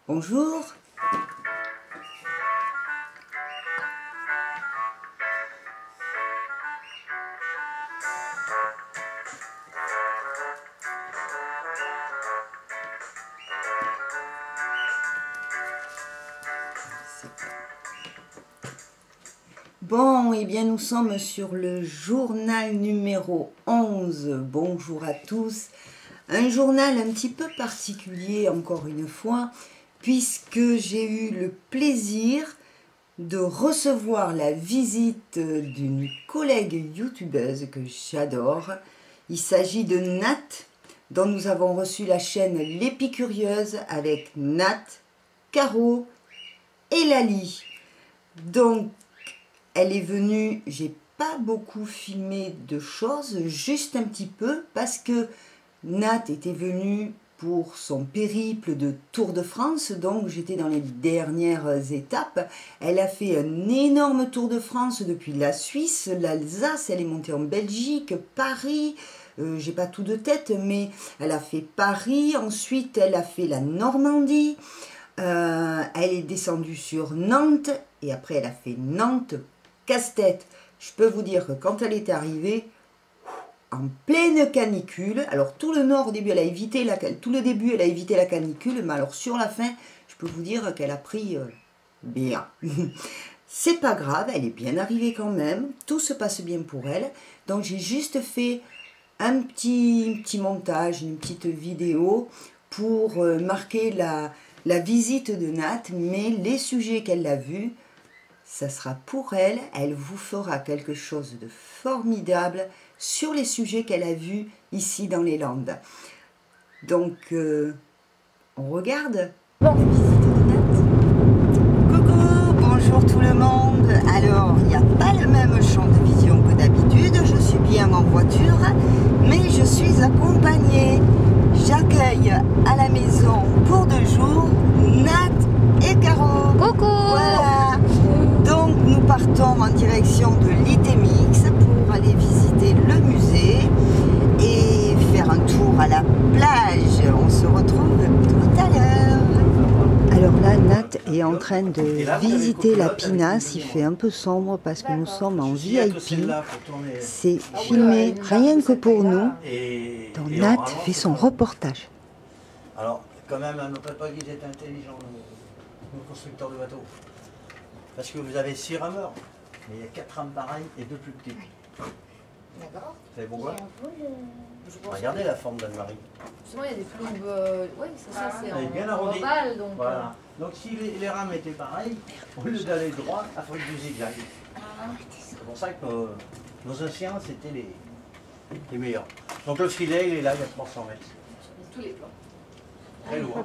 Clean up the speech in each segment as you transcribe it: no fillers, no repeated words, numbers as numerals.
Bonjour. Bon, eh bien nous sommes sur le journal numéro 11. Bonjour à tous. Un journal un petit peu particulier encore une fois, puisque j'ai eu le plaisir de recevoir la visite d'une collègue youtubeuse que j'adore. Il s'agit de Nat, dont nous avons reçu la chaîne L'Épicurieuse avec Nat, Caro et Lali. Donc, elle est venue, j'ai pas beaucoup filmé de choses, juste un petit peu, parce que Nat était venue pour son périple de Tour de France, donc j'étais dans les dernières étapes. Elle a fait un énorme Tour de France depuis la Suisse, l'Alsace, elle est montée en Belgique, Paris, j'ai pas tout de tête, mais elle a fait Paris, ensuite elle a fait la Normandie, elle est descendue sur Nantes, et après elle a fait Nantes, casse-tête. Je peux vous dire que quand elle est arrivée, en pleine canicule, alors tout le nord au début, elle a évité tout le début, elle a évité la canicule, mais alors sur la fin, je peux vous dire qu'elle a pris bien. C'est pas grave, elle est bien arrivée quand même, tout se passe bien pour elle. Donc j'ai juste fait un petit montage, une petite vidéo pour marquer la visite de Nat, mais les sujets qu'elle a vus, ça sera pour elle, elle vous fera quelque chose de formidable sur les sujets qu'elle a vus ici dans les Landes. Donc, on regarde la visite de Nat. Coucou, bonjour tout le monde. Alors, il n'y a pas le même champ de vision que d'habitude, je suis bien en voiture, mais je suis accompagnée. J'accueille à la maison pour 2 jours Nat et Caro. Coucou. Voilà. Donc nous partons en direction de l'ITMX pour aller visiter le musée et faire un tour à la plage. On se retrouve tout à l'heure. Alors là, Nat est en train de visiter la pinasse. Il fait un peu sombre parce que nous sommes en VIP. C'est filmé rien que pour nous. Donc Nat fait son reportage. Alors, quand même, on ne peut pas dire qu'ils étaient intelligents, nos constructeurs de bateaux. Parce que vous avez 6 rameurs, mais il y a 4 rames pareilles et 2 plus petits. D'accord. Vous savez pourquoi? Regardez la forme d'Anne-Marie. Justement, il y a des plombes. Oui, c'est ça, c'est Elle est bien en arrondie. ovale. Donc, voilà. Donc si les rames étaient pareilles, au lieu d'aller droit, il faudrait du zigzag. C'est pour ça que nos anciens, c'était les meilleurs. Donc le filet, il est là, il y a 300 mètres. tous les plans. Très lourd.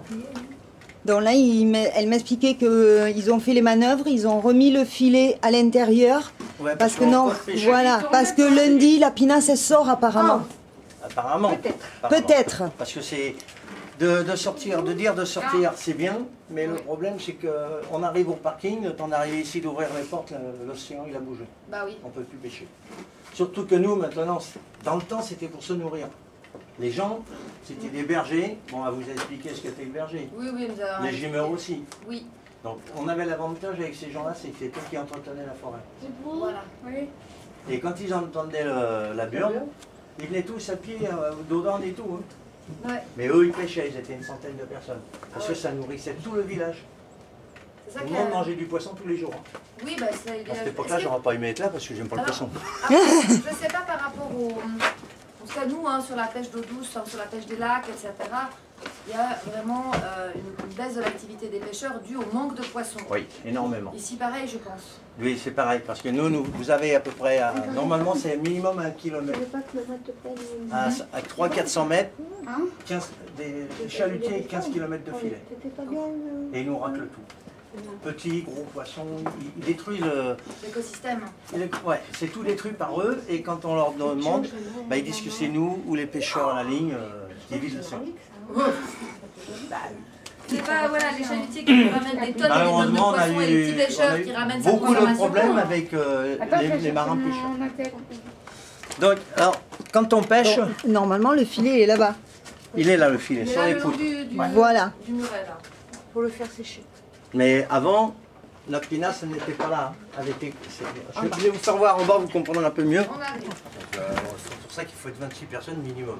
Donc là, elle m'expliquait qu'ils ont fait les manœuvres, ils ont remis le filet à l'intérieur. Ouais, parce que non, voilà, parce que lundi, la pinasse, elle sort apparemment. Apparemment. Peut-être. Parce que c'est de sortir, de dire de sortir, c'est bien, mais le problème, c'est qu'on arrive au parking, le temps d'arriver ici, d'ouvrir les portes, l'océan, il a bougé. Bah oui. On ne peut plus pêcher. Surtout que nous, maintenant, dans le temps, c'était pour se nourrir. Les gens, c'était des bergers. Bon, on va vous expliquer ce qu'était le berger. Oui, oui, vous avez les gimeurs aussi. Oui. Donc, on avait l'avantage avec ces gens-là, c'est que c'était eux qui entretenaient la forêt. Voilà. Oui. Et quand ils entendaient la burne, ils venaient tous à pied, d'Audan et tout. Hein. Ouais. Mais eux, ils pêchaient, ils étaient une centaine de personnes. Parce que ça nourrissait tout le village. C'est ça Tout le monde mangeait du poisson tous les jours. Hein. Oui, bah c'est... À cette époque-là, j'aurais pas aimé être là parce que j'aime pas le poisson. Je ne sais pas par rapport au... En tout cas, nous, hein, sur la pêche d'eau douce, sur la pêche des lacs, etc., il y a vraiment une baisse de l'activité des pêcheurs due au manque de poissons. Oui, énormément. Ici, pareil, je pense. Oui, c'est pareil, parce que nous, vous avez à peu près, normalement, c'est minimum 1 km. À 300-400 mètres, 15, des chalutiers, 15 km de filet. Et ils nous raclent tout. Petits, gros poissons, ils détruisent l'écosystème. Ouais, c'est tout détruit par eux, et quand on leur demande, bah, ils disent que c'est nous ou les pêcheurs à la ligne qui visent le sang. C'est pas voilà, les chalutiers qui ramènent des tonnes et des tonnes de poissons et les petits pêcheurs qui ramènent cette beaucoup de consommation. problèmes avec les marins pêcheurs. Donc, alors, quand on pêche... Donc, normalement, le filet est là-bas. Il est là, le filet, sur les poutres. Voilà. Du muret, là. pour le faire sécher. Mais avant, la pinasse elle n'était pas là. Je vais vous faire voir en bas, vous comprendrez un peu mieux. On arrive. C'est pour ça qu'il faut être 26 personnes minimum.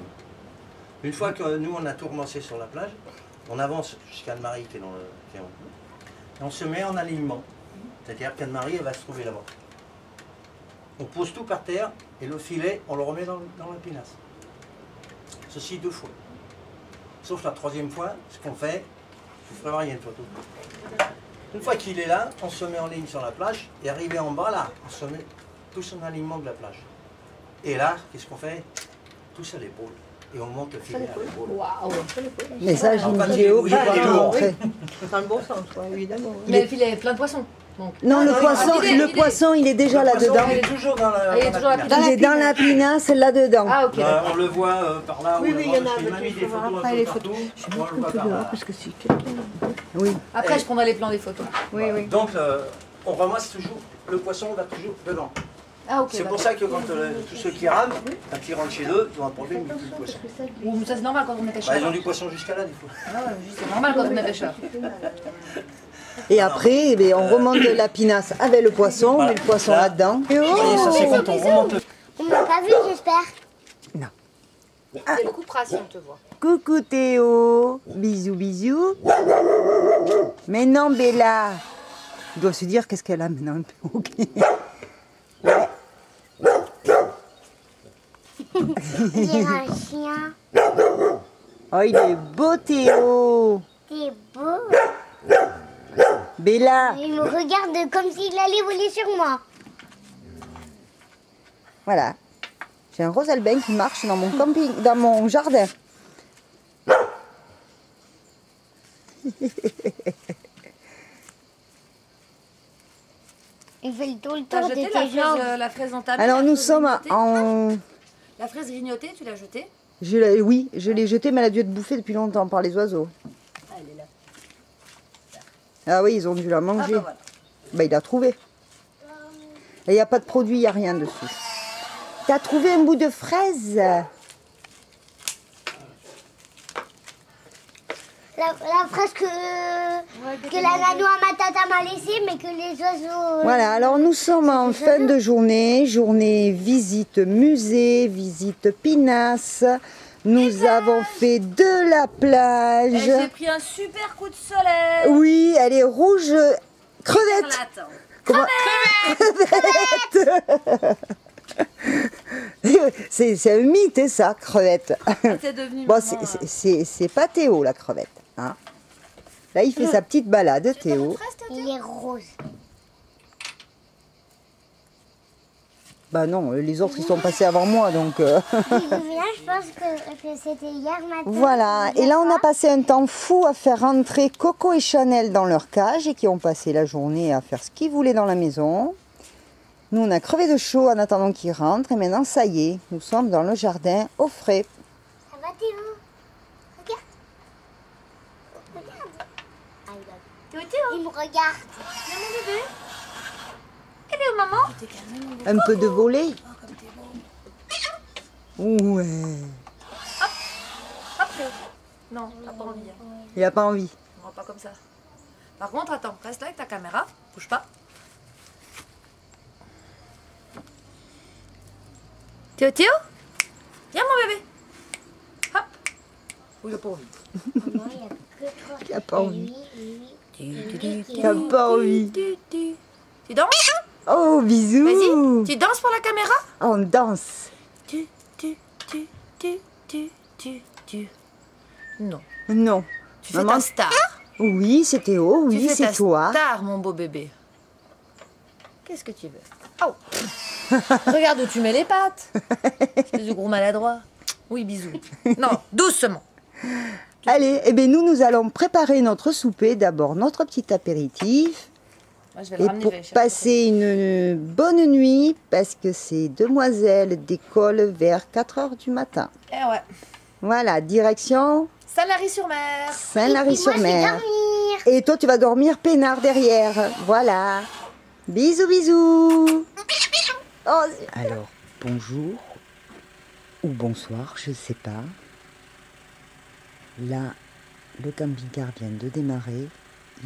Une fois que nous on a tout ramassé sur la plage, on avance jusqu'à Anne-Marie qui est en haut. Et on se met en alignement. C'est-à-dire qu'Anne-Marie elle va se trouver là-bas. On pose tout par terre et le filet on le remet dans la pinasse. Ceci 2 fois. Sauf la 3e fois, ce qu'on fait, je vous ferai voir, il y a une photo. Une fois qu'il est là, on se met en ligne sur la plage et arrivé en bas là, on se met tous en alignement de la plage. Et là, qu'est-ce qu'on fait? Tous à l'épaule. Et on monte le filet à l'épaule. Waouh. Mais ça, j'ai une Enfin, vidéo j'ai pour une te vidéo. montrer. Dans le bon sens, ouais, évidemment. Mais le filet est plein de poissons. Donc. Non, le non, poisson, il est déjà Le poisson, là-dedans. il est toujours dans la, il est toujours pinasse. Il est dans la pinasse, là-dedans. Ah, ok. On le voit par là. Oui, on le oui, voit, il y en a parce qu'il m'a avec mis les des photos. photos un Après, peu les partout. Je On vais le voit un peu par dehors là. parce que c'est quelqu'un. Oui. Après, je prendrai les plans des photos. Oui, oui. Donc, on ramasse toujours, le poisson va toujours dedans. Ah, ok. C'est pour ça que quand tous ceux qui rament, quand ils rentrent chez eux, ils ont un problème, ils n'ont plus de poisson. Ou ça, c'est normal quand on est pêcheur. Bah, ils ont du poisson jusqu'à là, des fois. Ah ouais, c'est normal quand on est pêcheur. Et après, eh bien, on remonte la pinasse avec le poisson, on Voilà. met le poisson Là. là-dedans. Vous voyez, ça c'est quand on remonte le... On m'a pas vu, j'espère. C'est le coupera si on te voit. Coucou Théo, bisous bisous. Mais non Bella, il doit se dire qu'est-ce qu'elle a maintenant. Ok. Dire un chien, Oh il est beau Théo. t'es beau. Bella, Il me regarde comme s'il allait voler sur moi. voilà. J'ai un rose albin qui marche dans mon camping, dans mon jardin. Il fait tout le T'as tour de jeté tes jambes. la fraise dans ta main. Alors la nous fraise sommes grignotée en... La fraise grignotée, tu l'as jetée? Oui, je l'ai jetée, mais elle a dû être bouffée depuis longtemps par les oiseaux. Ah, elle est là. Ah oui, ils ont dû la Ah, manger. bah voilà. Bah, il a trouvé. Et il n'y a pas de produit, il n'y a rien dessus. T'as trouvé un bout de fraise? La fraise que la nano à ma tata m'a laissée, mais que les oiseaux... Voilà, alors nous sommes en fin de journée, journée visite musée, visite pinasse. Nous avons fait de la plage. J'ai pris un super coup de soleil. Oui, elle est rouge crevette. Attends. Comment- C'est un mythe, hein, ça, crevette. C'est devenu Bon, maman, c'est pas Théo, la crevette. Hein. Là, il fait sa petite balade, Théo. Il est rose. Bah non, les autres, ils sont passés avant moi, donc... Il vient, je pense que c'était hier matin. Voilà, et là on a passé un temps fou à faire rentrer Coco et Chanel dans leur cage et qui ont passé la journée à faire ce qu'ils voulaient dans la maison. Nous on a crevé de chaud en attendant qu'ils rentrent et maintenant ça y est, nous sommes dans le jardin au frais. Ça va Théo? Regarde. Regarde. Ah, il me regarde. Elle est où, maman? Un peu de volet. Ouais, Hop, Théo. Non, t'as pas envie. il a pas envie. Non, pas comme ça. Par contre, attends, reste là avec ta caméra. Bouge pas. Théo, Théo? Viens, mon bébé. Hop. Oui, il a pas envie. Non, il n'y a que toi. Il a pas envie. Lui. Il a pas envie. Tu danses, hein? Oh, bisous. Vas-y. Tu danses pour la caméra? On danse. Non. Non. Tu fais Maman- ta star. Oui, c'est Théo, Tu oui, fais c'est ta toi. star, mon beau bébé. Qu'est-ce que tu veux? Oh. Regarde où tu mets les pattes. Espèce de gros maladroit. Oui, bisous. Non, doucement. Allez, eh bien nous allons préparer notre souper. D'abord notre petit apéritif. Moi, je vais le Et ramener. pour je vais chercher. passer une bonne nuit, parce que ces demoiselles décollent vers 4 heures du matin. Eh ouais. Voilà, direction Saint-Lary-sur-Mer. Saint-Lary-sur-Mer. Dormir. Et toi, tu vas dormir peinard derrière. Voilà. Bisous, bisous. Oh, alors, bonjour ou bonsoir, je ne sais pas. Là, le camping-car vient de démarrer.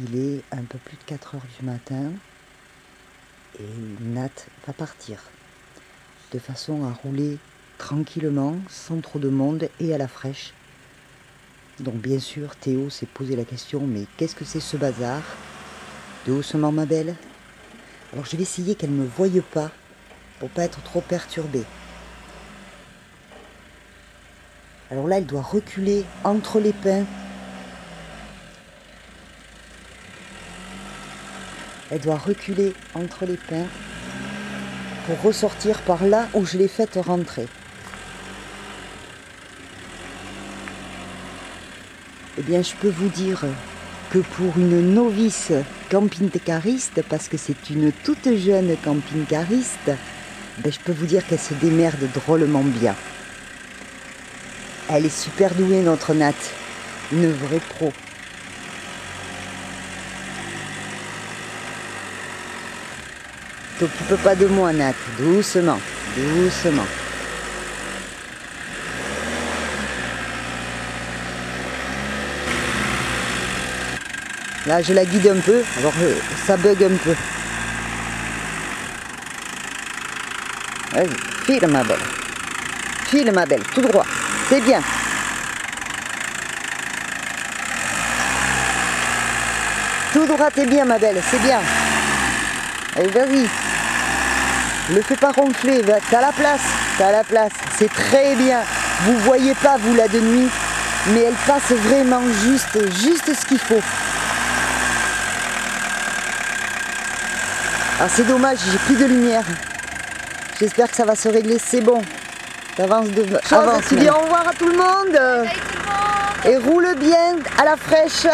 Il est un peu plus de 4 heures du matin et Nat va partir de façon à rouler tranquillement, sans trop de monde et à la fraîche. Donc bien sûr, Théo s'est posé la question, mais qu'est-ce que c'est ce bazar? Doucement ma belle. Alors je vais essayer qu'elle ne me voie pas pour pas être trop perturbée. Alors là, elle doit reculer entre les pins. Elle doit reculer entre les pins pour ressortir par là où je l'ai faite rentrer. Eh bien, je peux vous dire que pour une novice camping-cariste, parce que c'est une toute jeune camping-cariste, ben, je peux vous dire qu'elle se démerde drôlement bien. Elle est super douée, notre Nat. Une vraie pro. T'occupe pas de moi, Nat. Doucement, doucement. Là, je la guide un peu, alors ça bug un peu. Vas-y, file ma belle. File ma belle, tout droit. C'est bien. Tout droit, t'es bien ma belle, c'est bien. Allez, vas-y. Le fais pas ronfler, t'as la place. T'as la place, c'est très bien. Vous voyez pas, vous, là de nuit, mais elle passe vraiment juste ce qu'il faut. Ah, c'est dommage, j'ai plus de lumière. J'espère que ça va se régler, c'est bon. T'avances de... Avance, tu dis au revoir à tout le monde. Et roule bien à la fraîche.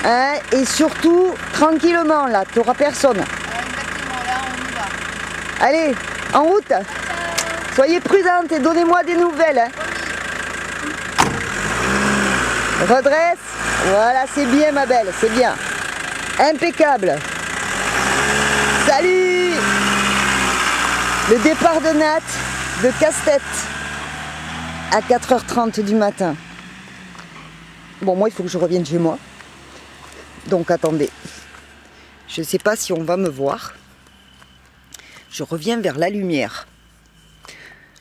Hein, et surtout, tranquillement, là, t'auras personne. Exactement, là on y va. Allez, en route. Soyez prudentes et donnez-moi des nouvelles. Hein. Redresse. Voilà, c'est bien ma belle, c'est bien. Impeccable. Salut! Le départ de Nat de Casse-Tête à 4h30 du matin. Bon, moi, il faut que je revienne chez moi. Donc, attendez. Je ne sais pas si on va me voir. Je reviens vers la lumière.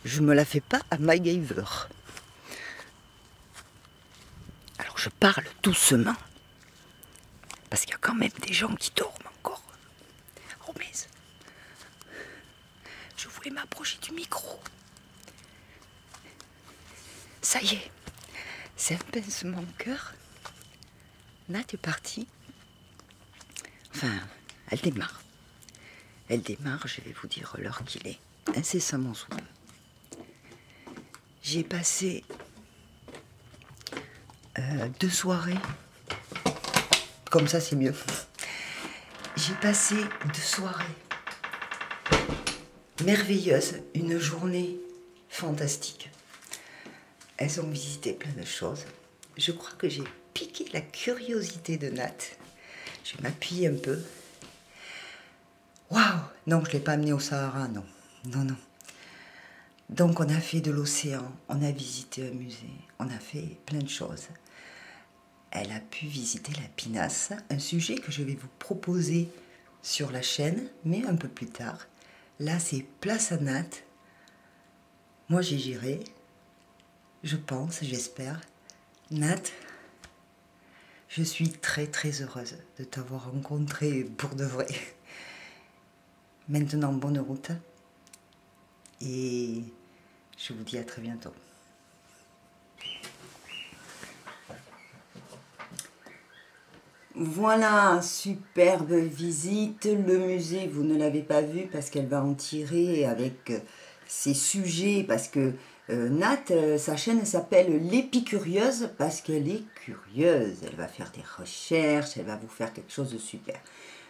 Je ne me la fais pas à MacGyver. Alors, je parle doucement. Parce qu'il y a quand même des gens qui dorment encore. Oh, mais je voulais m'approcher du micro. Ça y est, c'est un pincement au cœur. Nat est partie. Enfin, elle démarre. Elle démarre, je vais vous dire l'heure qu'il est, incessamment sous peu. J'ai passé 2 soirées. Comme ça, c'est mieux. J'ai passé 2 soirées merveilleuses, une journée fantastique. Elles ont visité plein de choses. Je crois que j'ai piqué la curiosité de Nat. Je vais m'appuyer un peu. Waouh! Non, je ne l'ai pas amené au Sahara, non. Non, non. Donc, on a fait de l'océan, on a visité un musée, on a fait plein de choses. Elle a pu visiter la pinasse, un sujet que je vais vous proposer sur la chaîne, mais un peu plus tard. Là, c'est place à Nat. Moi, j'y irai. Je pense, j'espère. Nat, je suis très très heureuse de t'avoir rencontré pour de vrai. Maintenant, bonne route. Et je vous dis à très bientôt. Voilà, superbe visite. Le musée, vous ne l'avez pas vu parce qu'elle va en tirer avec ses sujets. Parce que Nat, sa chaîne s'appelle L'Épicurieuse parce qu'elle est curieuse. Elle va faire des recherches, elle va vous faire quelque chose de super.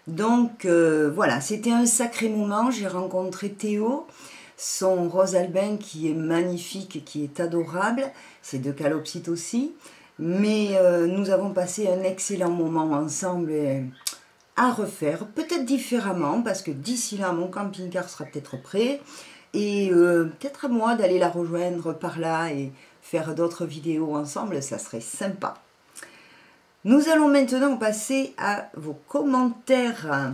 Donc voilà, c'était un sacré moment. J'ai rencontré Théo, son rose albin qui est magnifique, qui est adorable. C'est de calopsite aussi. Mais nous avons passé un excellent moment ensemble à refaire, peut-être différemment, parce que d'ici là, mon camping-car sera peut-être prêt. Et peut-être à moi d'aller la rejoindre par là et faire d'autres vidéos ensemble, ça serait sympa. Nous allons maintenant passer à vos commentaires.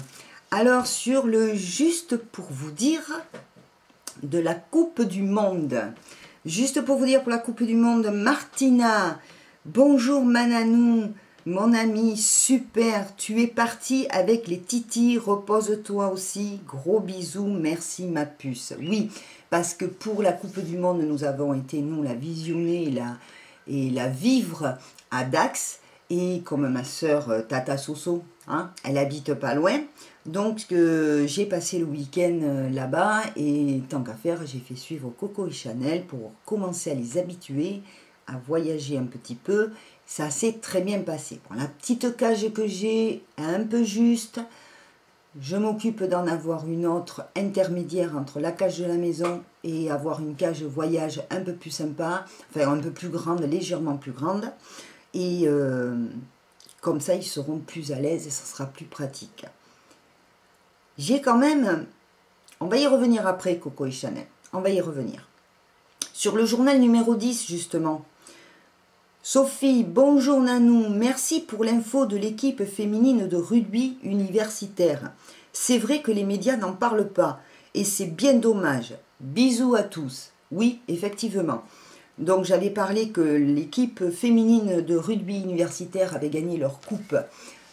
Alors, sur le juste pour vous dire de la Coupe du Monde. Juste pour vous dire pour la Coupe du Monde, Martina, bonjour Mananou, mon ami, super, tu es parti avec les titis, repose-toi aussi, gros bisous, merci ma puce. Oui, parce que pour la Coupe du Monde, nous avons été, nous, la visionner et la vivre à Dax, et comme ma soeur Tata Soso, hein, elle habite pas loin, donc j'ai passé le week-end là-bas, et tant qu'à faire, j'ai fait suivre Coco et Chanel pour commencer à les habituer à voyager un petit peu. Ça s'est très bien passé. Bon, la petite cage que j'ai est un peu juste. Je m'occupe d'en avoir une autre intermédiaire entre la cage de la maison et avoir une cage voyage un peu plus sympa, enfin un peu plus grande, légèrement plus grande. Et comme ça, ils seront plus à l'aise et ça sera plus pratique. J'ai quand même, on va y revenir après, Coco et Chanel, on va y revenir. Sur le journal numéro 10, justement, Sophie, bonjour Nanou, merci pour l'info de l'équipe féminine de rugby universitaire. C'est vrai que les médias n'en parlent pas et c'est bien dommage. Bisous à tous. Oui, effectivement. Donc j'avais parlé que l'équipe féminine de rugby universitaire avait gagné leur coupe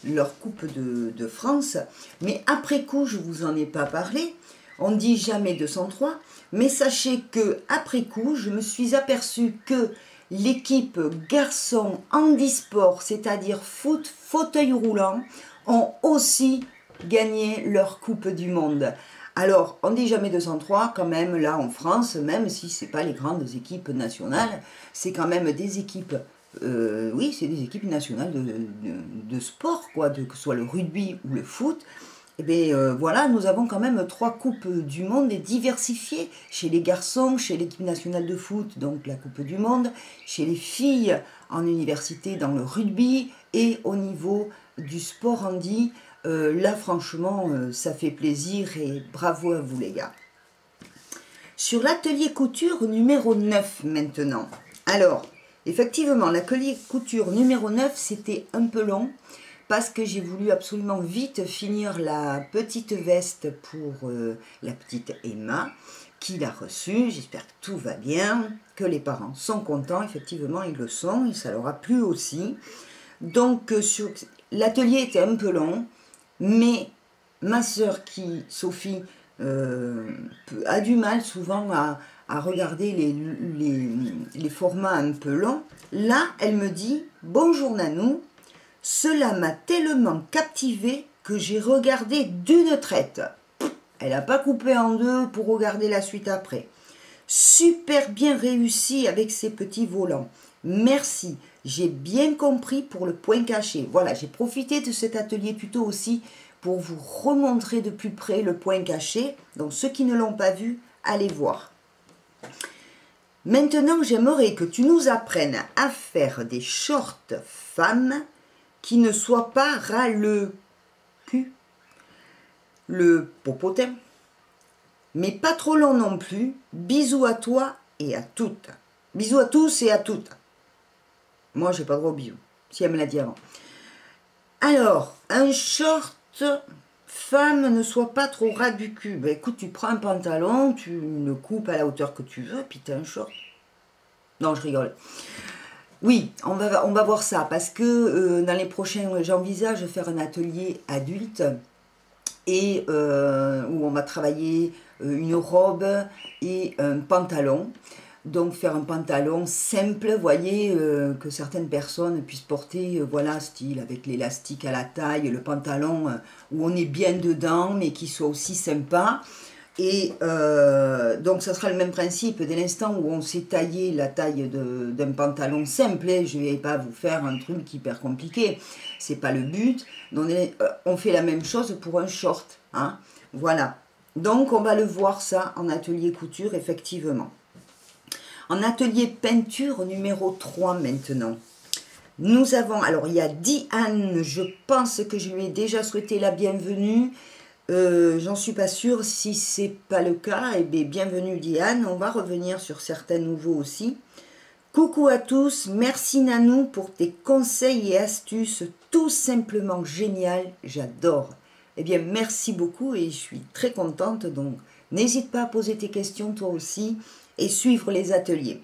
de France, mais après coup, je ne vous en ai pas parlé. On ne dit jamais 203, mais sachez que après coup, je me suis aperçue que l'équipe garçon handisport, c'est-à-dire foot, fauteuil roulant, ont aussi gagné leur Coupe du Monde. Alors, on ne dit jamais 203 quand même, là en France, même si ce n'est pas les grandes équipes nationales, c'est quand même des équipes, oui, c'est des équipes nationales de sport, quoi, que ce soit le rugby ou le foot. Et bien voilà, nous avons quand même 3 coupes du monde diversifiées chez les garçons, chez l'équipe nationale de foot, donc la Coupe du Monde, chez les filles en université dans le rugby et au niveau du sport handi. Là franchement, ça fait plaisir et bravo à vous les gars. Sur l'atelier couture numéro 9 maintenant. Alors, effectivement, l'atelier couture numéro 9, c'était un peu long. Parce que j'ai voulu absolument vite finir la petite veste pour la petite Emma, qui l'a reçue. J'espère que tout va bien, que les parents sont contents. Effectivement, ils le sont, et ça leur a plu aussi. Donc, l'atelier était un peu long, mais ma sœur, Sophie, a du mal souvent à regarder les formats un peu longs. Là, elle me dit « Bonjour Nanou ». Cela m'a tellement captivée que j'ai regardé d'une traite. Elle n'a pas coupé en deux pour regarder la suite après. Super bien réussi avec ses petits volants. Merci, j'ai bien compris pour le point caché. Voilà, j'ai profité de cet atelier tuto aussi pour vous remontrer de plus près le point caché. Donc ceux qui ne l'ont pas vu, allez voir. Maintenant, j'aimerais que tu nous apprennes à faire des shorts femmes qui ne soit pas ras le cul, le popotin, mais pas trop long non plus. Bisous à toi et à toutes. Bisous à tous et à toutes. Moi, j'ai pas de gros bisous, si elle me l'a dit avant. Alors, un short femme ne soit pas trop ras du cul. Ben écoute, tu prends un pantalon, tu le coupes à la hauteur que tu veux, puis tu as un short. Non, je rigole. Oui, on va voir ça, parce que dans les prochains, j'envisage de faire un atelier adulte et où on va travailler une robe et un pantalon. Donc faire un pantalon simple, vous voyez, que certaines personnes puissent porter, voilà, style avec l'élastique à la taille, le pantalon où on est bien dedans, mais qui soit aussi sympa. Et donc ça sera le même principe dès l'instant où on s'est taillé la taille d'un pantalon simple. Je ne vais pas vous faire un truc hyper compliqué, c'est pas le but. Donc, on fait la même chose pour un short, hein. Voilà, donc on va le voir ça en atelier couture effectivement. En atelier peinture numéro 3 maintenant. Nous avons, alors il y a Diane, je pense que je lui ai déjà souhaité la bienvenue. J'en suis pas sûre, si c'est pas le cas, eh bien bienvenue Diane. On va revenir sur certains nouveaux aussi. Coucou à tous, merci Nanou pour tes conseils et astuces tout simplement génial, j'adore. Eh bien merci beaucoup et je suis très contente, donc n'hésite pas à poser tes questions toi aussi et suivre les ateliers.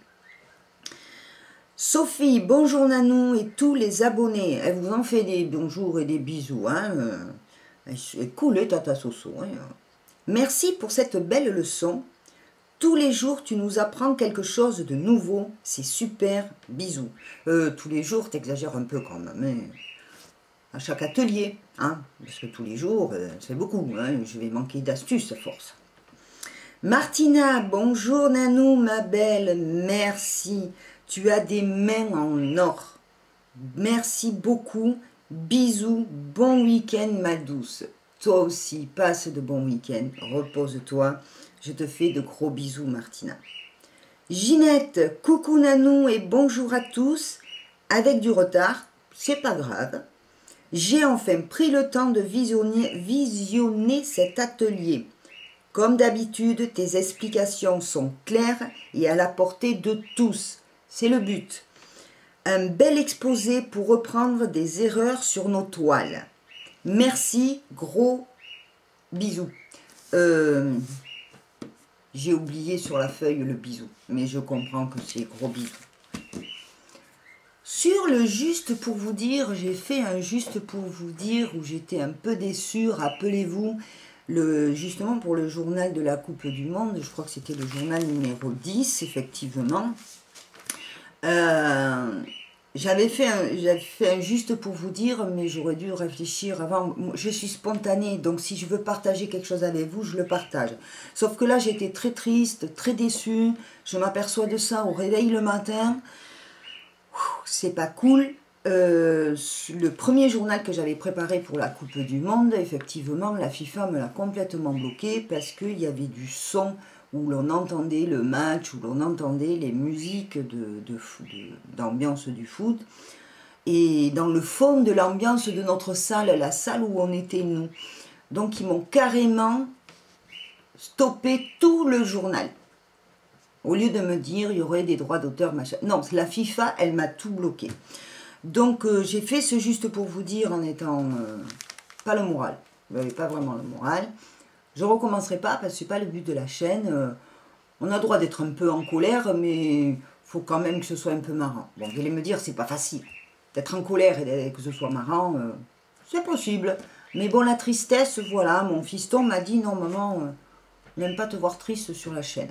Sophie, bonjour Nanou et tous les abonnés, elle vous en fait des bonjours et des bisous, hein. Elle est cool, Tata Soso. Hein. Merci pour cette belle leçon. Tous les jours, tu nous apprends quelque chose de nouveau. C'est super. Bisous. Tous les jours, t'exagères un peu quand même. Hein. À chaque atelier. Hein, parce que tous les jours, c'est beaucoup. Hein, je vais manquer d'astuces à force. Martina, bonjour Nanou, ma belle. Merci. Tu as des mains en or. Merci beaucoup. Bisous. Bon week-end, ma douce. Toi aussi, passe de bons week-ends. Repose-toi. Je te fais de gros bisous, Martina. Ginette, coucou Nanou et bonjour à tous. Avec du retard, c'est pas grave. J'ai enfin pris le temps de visionner cet atelier. Comme d'habitude, tes explications sont claires et à la portée de tous. C'est le but. Un bel exposé pour reprendre des erreurs sur nos toiles. Merci, gros bisous. J'ai oublié sur la feuille le bisou, mais je comprends que c'est gros bisous. Sur le juste pour vous dire, j'ai fait un juste pour vous dire où j'étais un peu déçue, rappelez-vous, justement pour le journal de la Coupe du Monde, je crois que c'était le journal numéro 10, effectivement. J'avais fait un juste pour vous dire, mais j'aurais dû réfléchir avant. Je suis spontanée, donc si je veux partager quelque chose avec vous, je le partage. Sauf que là, j'étais très triste, très déçue. Je m'aperçois de ça au réveil le matin. C'est pas cool. Le premier journal que j'avais préparé pour la Coupe du Monde, effectivement, la FIFA me l'a complètement bloqué parce qu'il y avait du son où l'on entendait le match, où l'on entendait les musiques d'ambiance du foot. Et dans le fond de l'ambiance de notre salle, la salle où on était nous. Donc ils m'ont carrément stoppé tout le journal. Au lieu de me dire, il y aurait des droits d'auteur, machin. Non, la FIFA, elle m'a tout bloqué. Donc j'ai fait ce juste pour vous dire en étant pas le moral. Je n'avais pas vraiment le moral. Je ne recommencerai pas parce que ce n'est pas le but de la chaîne. On a le droit d'être un peu en colère, mais il faut quand même que ce soit un peu marrant. Bon, vous allez me dire, c'est pas facile. D'être en colère et que ce soit marrant, c'est possible. Mais bon, la tristesse, voilà, mon fiston m'a dit, non maman, n'aime pas te voir triste sur la chaîne.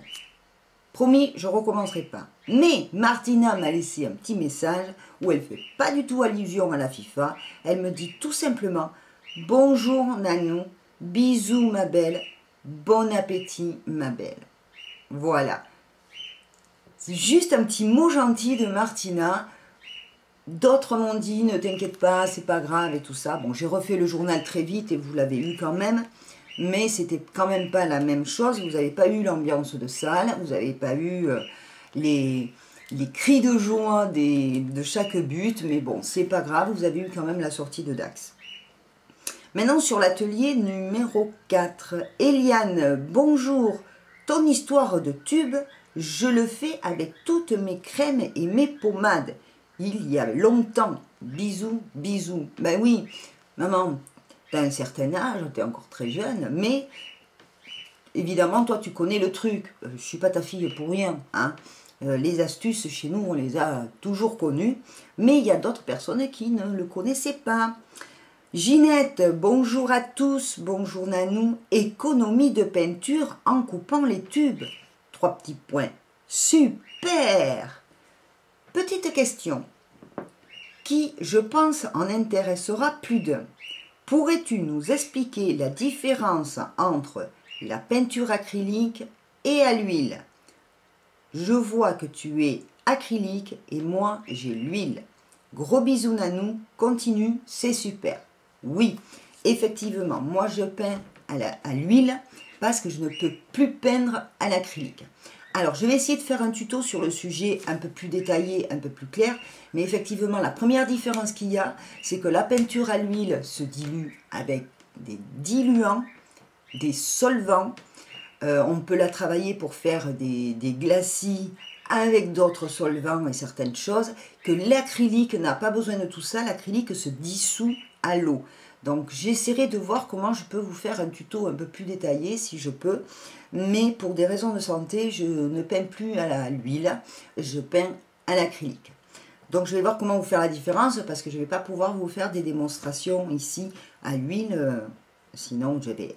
Promis, je ne recommencerai pas. Mais Martina m'a laissé un petit message où elle ne fait pas du tout allusion à la FIFA. Elle me dit tout simplement, bonjour Nanou. Bisous ma belle, bon appétit ma belle. Voilà. C'est juste un petit mot gentil de Martina. D'autres m'ont dit, ne t'inquiète pas, c'est pas grave et tout ça. Bon, j'ai refait le journal très vite et vous l'avez eu quand même. Mais c'était quand même pas la même chose. Vous n'avez pas eu l'ambiance de salle, vous n'avez pas eu les cris de joie de chaque but. Mais bon, c'est pas grave, vous avez eu quand même la sortie de Dax. Maintenant, sur l'atelier numéro 4. Eliane, bonjour. Ton histoire de tube, je le fais avec toutes mes crèmes et mes pommades. Il y a longtemps. Bisous, bisous. Ben oui, maman, tu as un certain âge, tu es encore très jeune, mais évidemment, toi, tu connais le truc. Je ne suis pas ta fille pour rien. Hein. Les astuces, chez nous, on les a toujours connues, mais il y a d'autres personnes qui ne le connaissaient pas. Ginette, bonjour à tous, bonjour Nanou. Économie de peinture en coupant les tubes. 3 petits points. Super! Petite question, qui, je pense, en intéressera plus d'un. Pourrais-tu nous expliquer la différence entre la peinture acrylique et à l'huile? Je vois que tu es acrylique et moi, j'ai l'huile. Gros bisous Nanou, continue, c'est super. Oui, effectivement, moi je peins à l'huile parce que je ne peux plus peindre à l'acrylique. Alors, je vais essayer de faire un tuto sur le sujet un peu plus détaillé, un peu plus clair. Mais effectivement, la première différence qu'il y a, c'est que la peinture à l'huile se dilue avec des diluants, des solvants. On peut la travailler pour faire des glacis avec d'autres solvants et certaines choses, que l'acrylique n'a pas besoin de tout ça, l'acrylique se dissout à l'eau. Donc j'essaierai de voir comment je peux vous faire un tuto un peu plus détaillé si je peux, mais pour des raisons de santé, je ne peins plus à l'huile, je peins à l'acrylique. Donc je vais voir comment vous faire la différence parce que je ne vais pas pouvoir vous faire des démonstrations ici à l'huile, sinon je vais...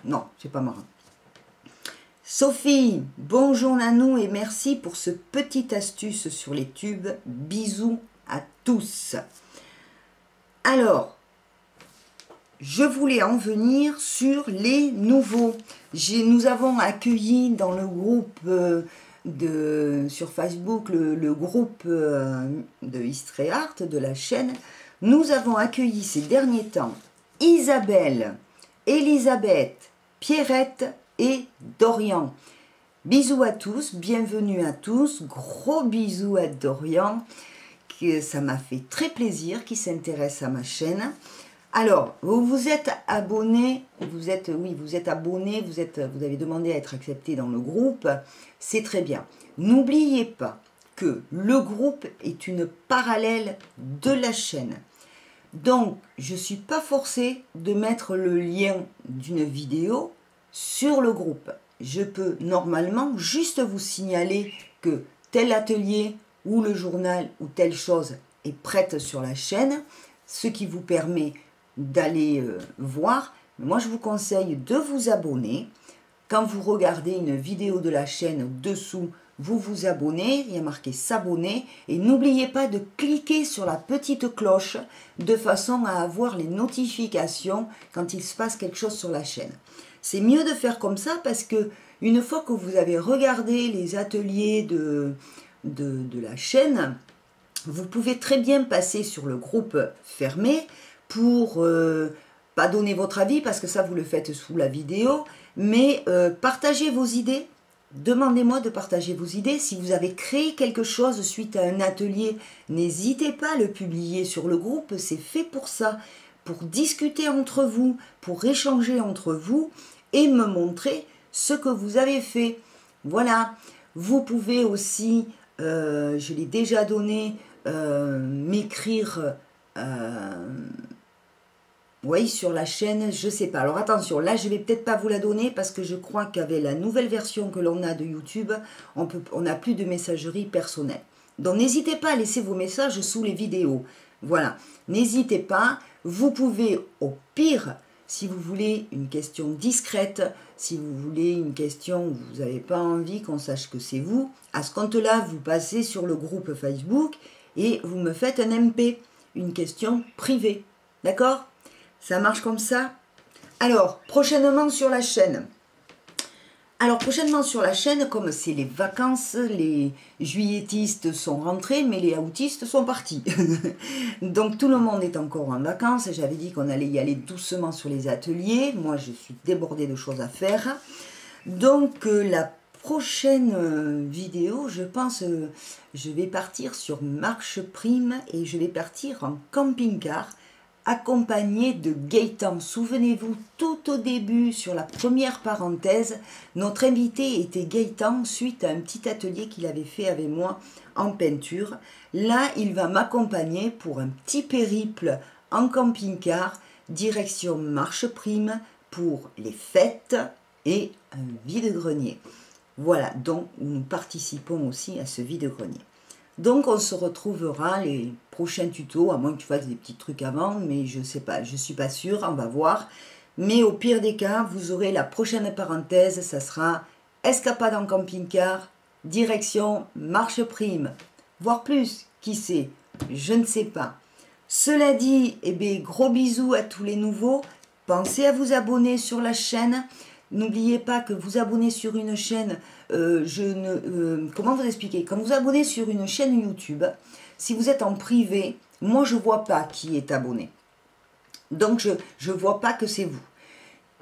Non, c'est pas marrant. Sophie, bonjour Nanou et merci pour ce petit astuce sur les tubes. Bisous à tous. Alors, je voulais en venir sur les nouveaux. Nous avons accueilli dans le groupe sur Facebook, le groupe de History Art de la chaîne. Nous avons accueilli ces derniers temps Isabelle, Elisabeth, Pierrette et Dorian. Bisous à tous, bienvenue à tous, gros bisous à Dorian, que ça m'a fait très plaisir qu'il s'intéresse à ma chaîne. Alors, vous êtes abonné, vous êtes abonné, vous avez demandé à être accepté dans le groupe, c'est très bien. N'oubliez pas que le groupe est une parallèle de la chaîne. Donc, je ne suis pas forcée de mettre le lien d'une vidéo sur le groupe. Je peux normalement juste vous signaler que tel atelier ou le journal ou telle chose est prête sur la chaîne, ce qui vous permet d'aller voir. Moi, je vous conseille de vous abonner. Quand vous regardez une vidéo de la chaîne dessous, vous vous abonnez, il y a marqué s'abonner et n'oubliez pas de cliquer sur la petite cloche de façon à avoir les notifications quand il se passe quelque chose sur la chaîne. C'est mieux de faire comme ça parce que une fois que vous avez regardé les ateliers de la chaîne, vous pouvez très bien passer sur le groupe fermé pour pas donner votre avis parce que ça vous le faites sous la vidéo, mais partagez vos idées. Demandez-moi de partager vos idées. Si vous avez créé quelque chose suite à un atelier, n'hésitez pas à le publier sur le groupe. C'est fait pour ça, pour discuter entre vous, pour échanger entre vous et me montrer ce que vous avez fait. Voilà. Vous pouvez aussi, je l'ai déjà donné, m'écrire... oui, sur la chaîne, je sais pas. Alors attention, là je vais peut-être pas vous la donner parce que je crois qu'avec la nouvelle version que l'on a de YouTube, on n'a plus de messagerie personnelle. Donc n'hésitez pas à laisser vos messages sous les vidéos. Voilà, n'hésitez pas. Vous pouvez au pire, si vous voulez une question discrète, si vous voulez une question où vous n'avez pas envie qu'on sache que c'est vous, à ce compte-là, vous passez sur le groupe Facebook et vous me faites un MP, une question privée. D'accord ? Ça marche comme ça. Alors, prochainement sur la chaîne. Alors, prochainement sur la chaîne, comme c'est les vacances, les juilletistes sont rentrés, mais les autistes sont partis. Donc, tout le monde est encore en vacances. J'avais dit qu'on allait y aller doucement sur les ateliers. Moi, je suis débordée de choses à faire. Donc, la prochaine vidéo, je pense, je vais partir sur Marche Prime et je vais partir en camping-car accompagné de Gaëtan. Souvenez-vous, tout au début, sur la première parenthèse, notre invité était Gaëtan suite à un petit atelier qu'il avait fait avec moi en peinture. Là, il va m'accompagner pour un petit périple en camping-car, direction Marche Prime pour les fêtes et un vide-grenier. Voilà, donc nous participons aussi à ce vide-grenier. Donc on se retrouvera les prochains tutos, à moins que tu fasses des petits trucs avant, mais je sais pas, je suis pas sûre, on va voir. Mais au pire des cas, vous aurez la prochaine parenthèse, ça sera escapade en camping-car, direction Marche Prime, voire plus, qui sait, je ne sais pas. Cela dit, eh bien, gros bisous à tous les nouveaux, pensez à vous abonner sur la chaîne. N'oubliez pas que vous abonner sur une chaîne, comment vous expliquer? Quand vous abonnez sur une chaîne YouTube, si vous êtes en privé, moi je ne vois pas qui est abonné. Donc je ne vois pas que c'est vous.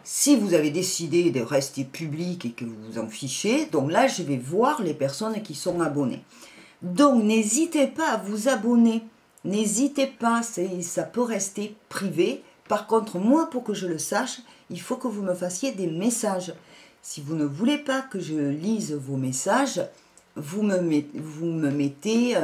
Si vous avez décidé de rester public et que vous vous en fichez, donc là je vais voir les personnes qui sont abonnées. Donc n'hésitez pas à vous abonner. N'hésitez pas, ça peut rester privé. Par contre, moi, pour que je le sache, il faut que vous me fassiez des messages. Si vous ne voulez pas que je lise vos messages, vous me mettez,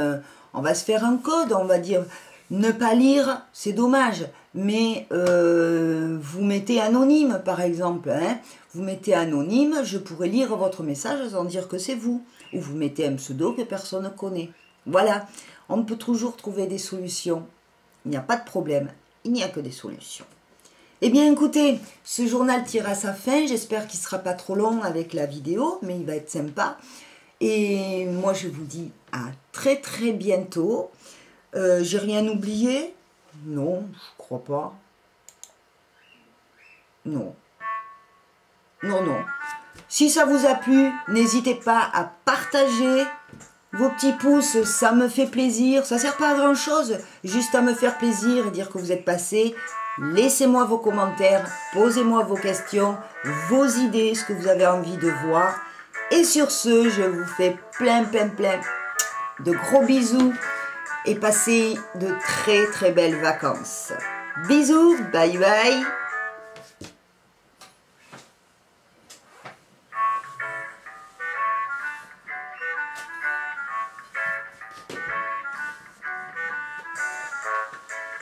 on va se faire un code, on va dire ne pas lire, c'est dommage, mais vous mettez anonyme par exemple, hein. Vous mettez anonyme, je pourrais lire votre message sans dire que c'est vous, ou vous mettez un pseudo que personne ne connaît. Voilà, on peut toujours trouver des solutions, il n'y a pas de problème, il n'y a que des solutions. Eh bien écoutez, ce journal tire à sa fin, j'espère qu'il ne sera pas trop long avec la vidéo, mais il va être sympa. Et moi je vous dis à très très bientôt. J'ai rien oublié? Non, je crois pas. Non. Non, non. Si ça vous a plu, n'hésitez pas à partager. Vos petits pouces, ça me fait plaisir. Ça ne sert pas à grand chose, juste à me faire plaisir et dire que vous êtes passés. Laissez-moi vos commentaires, posez-moi vos questions, vos idées, ce que vous avez envie de voir. Et sur ce, je vous fais plein de gros bisous et passez de très belles vacances. Bisous, bye bye.